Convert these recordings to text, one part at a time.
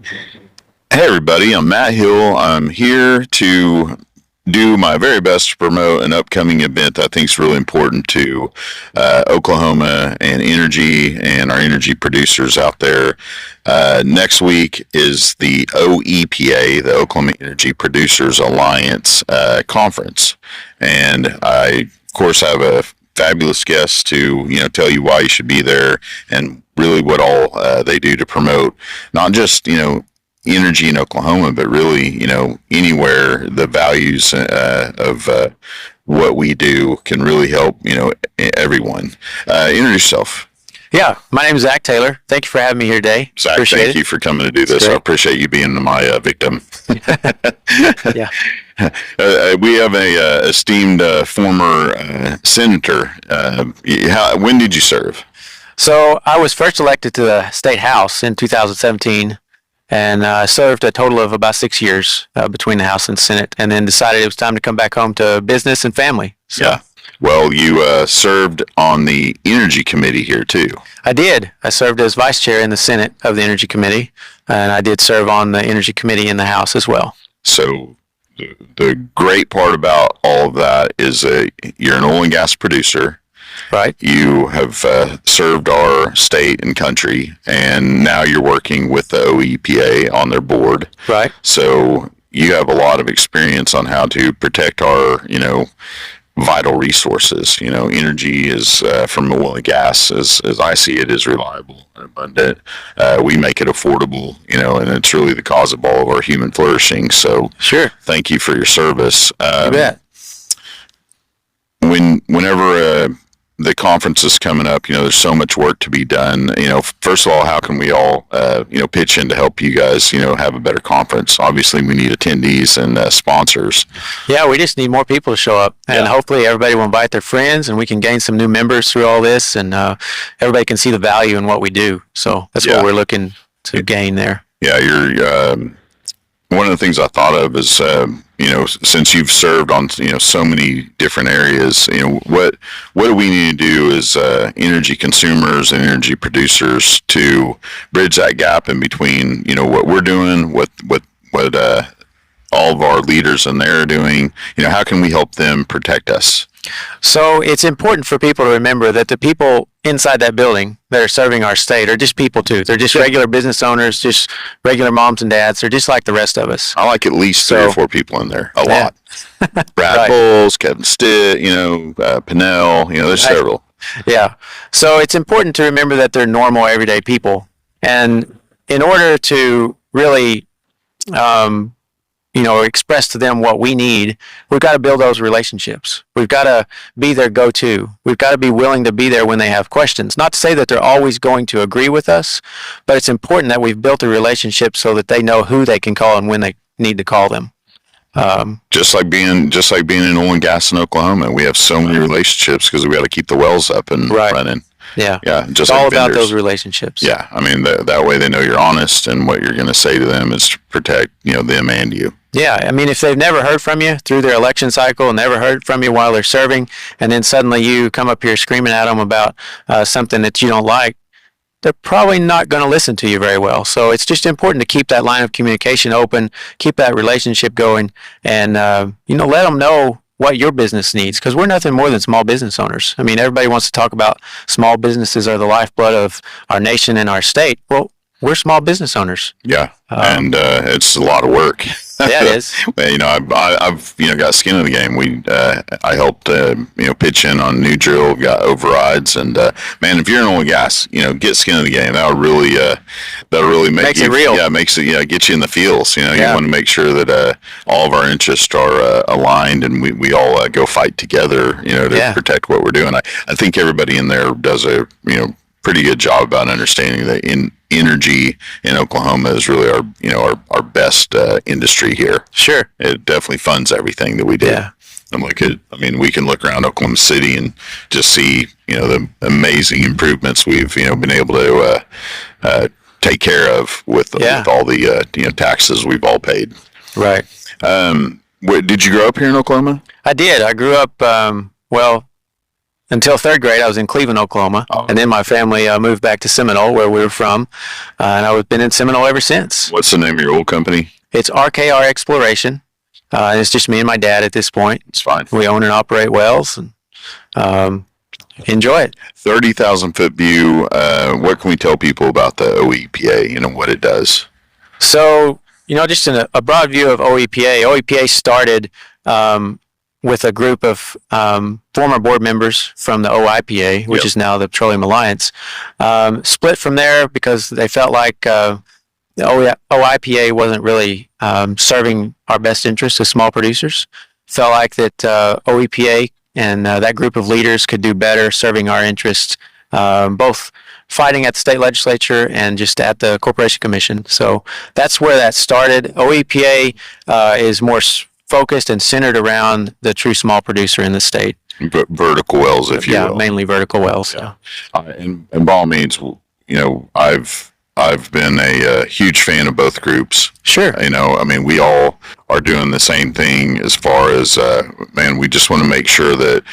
Hey, everybody, I'm Matt Hill. I'm here to do my very best to promote an upcoming event that I think is really important to Oklahoma and energy and our energy producers out there. Next week is the OEPA, the Oklahoma Energy Producers Alliance conference. And I, of course, have a fabulous guest to tell you why you should be there and really what all they do to promote not just energy in Oklahoma, but really, anywhere the values of what we do can really help, everyone. Introduce yourself. Yeah, my name is Zack Taylor. Thank you for having me here today. Zach, Appreciate thank it. you for coming to do this. I appreciate you being my victim. Yeah. We have a esteemed former senator. When did you serve? So I was first elected to the state house in 2017 and served a total of about 6 years between the House and Senate, and then decided it was time to come back home to business and family. So Yeah. Well, you served on the Energy Committee here too. I did. I served as vice chair in the Senate of the Energy Committee, and I did serve on the Energy Committee in the House as well. So the great part about all of that is you're an oil and gas producer. Right. You have served our state and country, and now you're working with the OEPA on their board. Right. So you have a lot of experience on how to protect our, vital resources. Energy is from oil and gas, as I see it, is reliable and abundant. We make it affordable, and it's really the cause of all of our human flourishing. So Sure. thank you for your service. You bet. Whenever the conference is coming up, there's so much work to be done. First of all, how can we all, pitch in to help you guys, have a better conference? Obviously, we need attendees and sponsors. Yeah, we just need more people to show up, and hopefully everybody will invite their friends, and we can gain some new members through all this, and everybody can see the value in what we do. So that's what we're looking to gain there. Yeah, you're one of the things I thought of is, since you've served on, so many different areas, what do we need to do as energy consumers and energy producers to bridge that gap in between, what we're doing, what all of our leaders in there are doing? How can we help them protect us? So it's important for people to remember that the people inside that building that are serving our state are just people too. They're just regular business owners, just regular moms and dads. They're just like the rest of us. I like at least three or four people in there. A lot. Brad Right. Bowles, Kevin Stitt, Pinnell, there's several. Yeah. So it's important to remember that they're normal, everyday people. And in order to really, express to them what we need, we've got to build those relationships. We've got to be their go-to. We've got to be willing to be there when they have questions. Not to say that they're always going to agree with us, but it's important that we've built a relationship so that they know who they can call and when they need to call them. Just like being in oil and gas in Oklahoma, we have so many relationships because we got to keep the wells up and running. Yeah. Just it's like all about vendors. those relationships. Yeah, I mean that way they know you're honest, and what you're going to say to them is to protect them and you. Yeah, I mean, if they've never heard from you through their election cycle, never heard from you while they're serving, and then suddenly you come up here screaming at them about something that you don't like, they're probably not going to listen to you very well. So it's just important to keep that line of communication open, keep that relationship going, and let them know what your business needs, because we're nothing more than small business owners. I mean, everybody wants to talk about small businesses are the lifeblood of our nation and our state. Well, we're small business owners. Yeah, and it's a lot of work. Yeah, it is. I've got skin in the game. I helped pitch in on new drill, got overrides, and man, if you're in oil and gas, get skin in the game. That'll really Makes it real. Yeah, makes it get you in the feels. You want to make sure that all of our interests are aligned, and we all go fight together. To protect what we're doing. I think everybody in there does a pretty good job about understanding that energy in Oklahoma is really our best industry here. Sure. It definitely funds everything that we do. Yeah. We can look around Oklahoma City and just see, the amazing improvements we've, been able to take care of with all the, taxes we've all paid. Right. Did you grow up here in Oklahoma? I did. I grew up, until third grade, I was in Cleveland, Oklahoma, and then my family moved back to Seminole, where we were from, and I've been in Seminole ever since. What's the name of your old company? It's RKR Exploration. And it's just me and my dad at this point. It's fine. We own and operate wells, and enjoy it. 30,000 foot view. What can we tell people about the OEPA? What it does. So, just in a broad view of OEPA, OEPA started with a group of former board members from the OIPA, which is now the Petroleum Alliance, split from there because they felt like the OIPA wasn't really serving our best interests as small producers. Felt like that OEPA and that group of leaders could do better serving our interests, both fighting at the state legislature and just at the Corporation Commission. So that's where that started. OEPA is more focused and centered around the true small producer in the state. Vertical wells, if you will. Yeah, mainly vertical wells. Yeah. And by all means, I've been a huge fan of both groups. Sure. We all are doing the same thing as far as, we just want to make sure that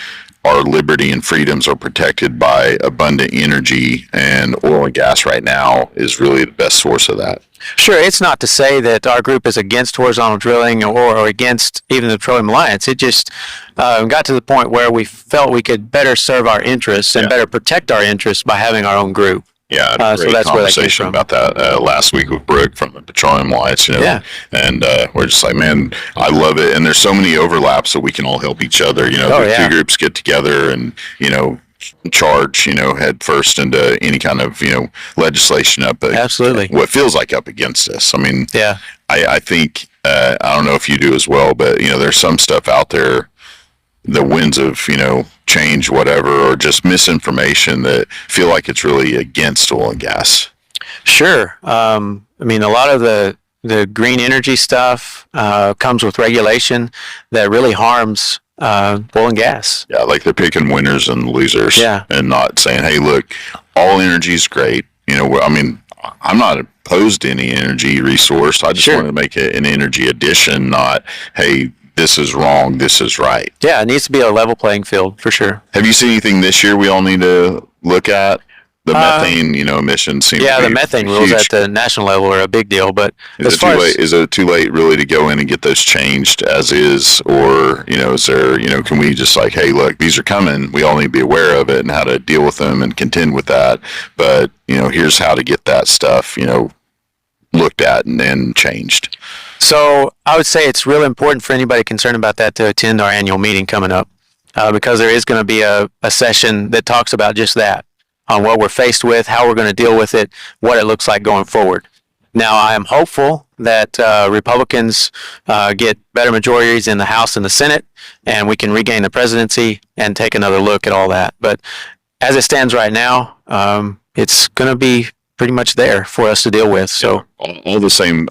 our liberty and freedoms are protected by abundant energy, and oil and gas right now is really the best source of that. Sure. It's not to say that our group is against horizontal drilling or against even the Petroleum Alliance. It just got to the point where we felt we could better serve our interests and better protect our interests by having our own group. Yeah, I had a great conversation about that last week with Brooke from the Petroleum Alliance. And we're just like, man, I love it. And there's so many overlaps that we can all help each other. Two groups get together and charge head first into any kind of legislation up. Absolutely. What feels like up against us. I think I don't know if you do as well, but there's some stuff out there, the winds of change, whatever, or just misinformation that feel like it's really against oil and gas. Sure. A lot of the green energy stuff comes with regulation that really harms oil and gas. Yeah, like they're picking winners and losers. Yeah. And not saying, hey, look, all energy is great. I'm not opposed to any energy resource. I just want to make it an energy addition, not, hey, this is wrong, this is right. Yeah, it needs to be a level playing field for sure. Have you seen anything this year we all need to look at? The methane, emissions seem to be the methane rules at the national level are a big deal, but is it too late really to go in and get those changed as is, or is there can we just like, hey, look, these are coming, we all need to be aware of it and how to deal with them and contend with that, but here's how to get that stuff looked at and then changed. So I would say it's real important for anybody concerned about that to attend our annual meeting coming up, because there is going to be a session that talks about just that, on what we're faced with, how we're going to deal with it, what it looks like going forward. Now, I am hopeful that Republicans get better majorities in the House and the Senate, and we can regain the presidency and take another look at all that. But as it stands right now, it's going to be pretty much there for us to deal with. So all the same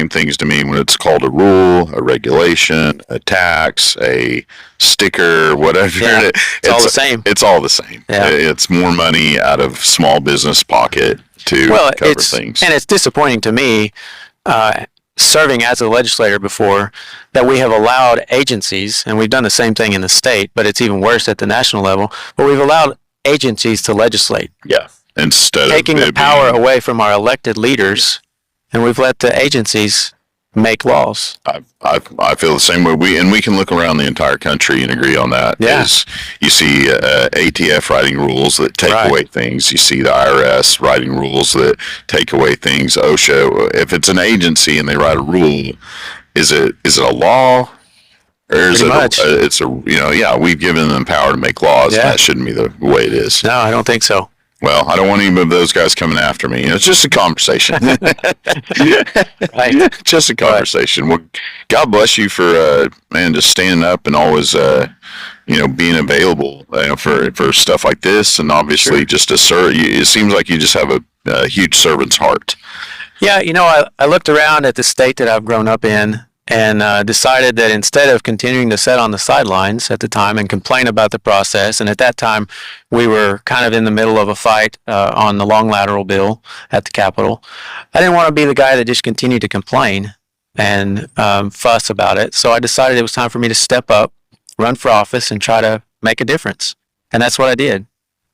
things to me when it's called a rule, a regulation, a tax, a sticker, whatever. Yeah, it's all the same. It's all the same. Yeah. It's more money out of small business pocket to cover things. And it's disappointing to me, serving as a legislator before, that we have allowed agencies, and we've done the same thing in the state, but it's even worse at the national level, but we've allowed agencies to legislate. Yeah. Instead taking the power away from our elected leaders, and we've let the agencies make laws. I feel the same way. We can look around the entire country and agree on that. Yeah. You see ATF writing rules that take away things. You see the IRS writing rules that take away things. OSHA, if it's an agency and they write a rule, is it a law? Or is we've given them power to make laws. Yeah. That shouldn't be the way it is. No, I don't think so. Well, I don't want any of those guys coming after me. It's just a conversation. Right. Just a conversation. Well, God bless you for just standing up and always being available for stuff like this, and obviously just to serve. It seems like you just have a huge servant's heart. Yeah, I looked around at the state that I've grown up in, and decided that instead of continuing to sit on the sidelines at the time and complain about the process, and at that time we were kind of in the middle of a fight on the long lateral bill at the Capitol, I didn't want to be the guy that just continued to complain and fuss about it. So I decided it was time for me to step up, run for office, and try to make a difference. and that's what I did.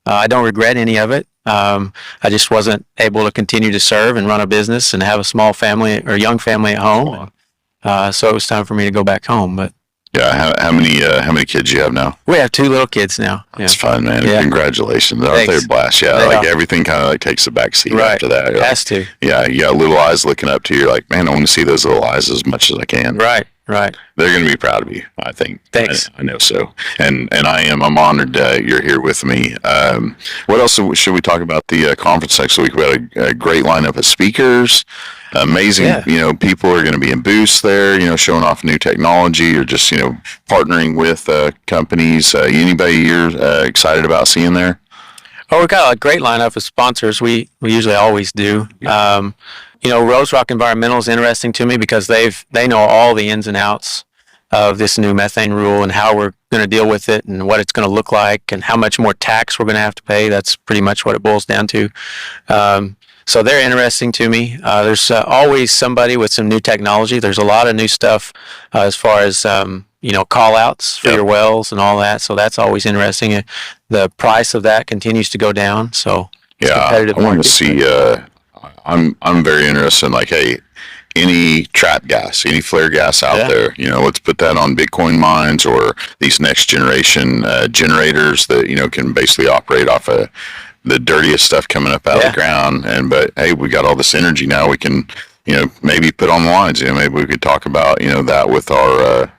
I don't regret any of it. I just wasn't able to continue to serve and run a business and have a small family or young family at home. So it was time for me to go back home. But Yeah. How many kids you have now? we have 2 little kids now. That's fun, man. Yeah. Congratulations. Aren't they a Thanks. blast? Yeah. They Like are. everything kind of like takes a back seat Right. after that. You're like, Has to. yeah. You got little eyes looking up to you. You're like, man, I want to see those little eyes as much as I can. Right. They're going to be proud of you, I think. Thanks. I know so. And I'm honored you're here with me. What else should we talk about the conference next week? We had a great lineup of speakers. Amazing, Yeah. people are going to be in booths there, showing off new technology or just, partnering with companies. Anybody you're excited about seeing there? Oh, we've got a great lineup of sponsors. We usually always do. Rose Rock Environmental is interesting to me because they know all the ins and outs of this new methane rule and how we're going to deal with it and what it's going to look like and how much more tax we're going to have to pay. That's pretty much what it boils down to. So they're interesting to me. There's always somebody with some new technology. There's a lot of new stuff as far as call outs for your wells and all that. So that's always interesting. The price of that continues to go down. So it's competitive. I want market. to see. I'm very interested in hey, any trap gas, any flare gas out there. Let's put that on Bitcoin mines or these next generation generators that can basically operate off of the dirtiest stuff coming up out of the ground. But hey, we got all this energy now. We can maybe put on the lines. Maybe we could talk about that with our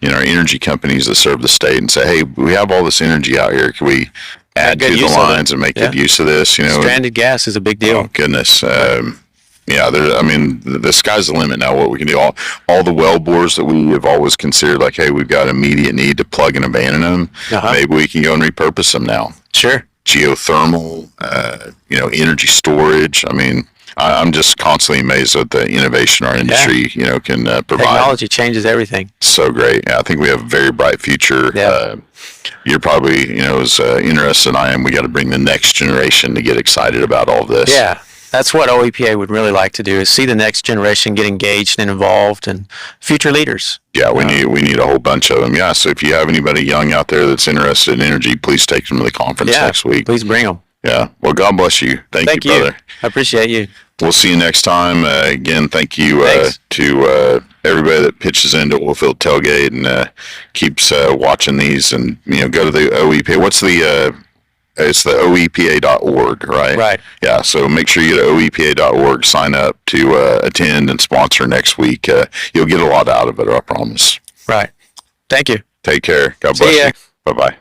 our energy companies that serve the state and say, hey, we have all this energy out here. Can we add to the lines and make good use of this? Stranded gas is a big deal. Oh goodness. The sky's the limit now. What we can do, all the well bores that we have always considered hey, we've got immediate need to plug and abandon them. Maybe we can go and repurpose them now. Sure. Geothermal, energy storage. I'm just constantly amazed at the innovation our industry, can provide. Technology changes everything. So great. Yeah, I think we have a very bright future. Yeah. You're probably, as interested as I am. We got to bring the next generation to get excited about all this. Yeah. That's what OEPA would really like to do, is see the next generation get engaged and involved and future leaders. Yeah, we need a whole bunch of them. Yeah, so if you have anybody young out there that's interested in energy, please take them to the conference next week. Please bring them. Yeah. Well, God bless you. Thank you, brother. I appreciate you. We'll see you next time. Again, thank you to everybody that pitches into Oilfield Tailgate and keeps watching these. And go to the OEPA. What's the it's the OEPA.org, right? Right. Yeah. So make sure you go to OEPA.org, sign up to attend and sponsor next week. You'll get a lot out of it, I promise. Right. Thank you. Take care. God bless you. Bye bye.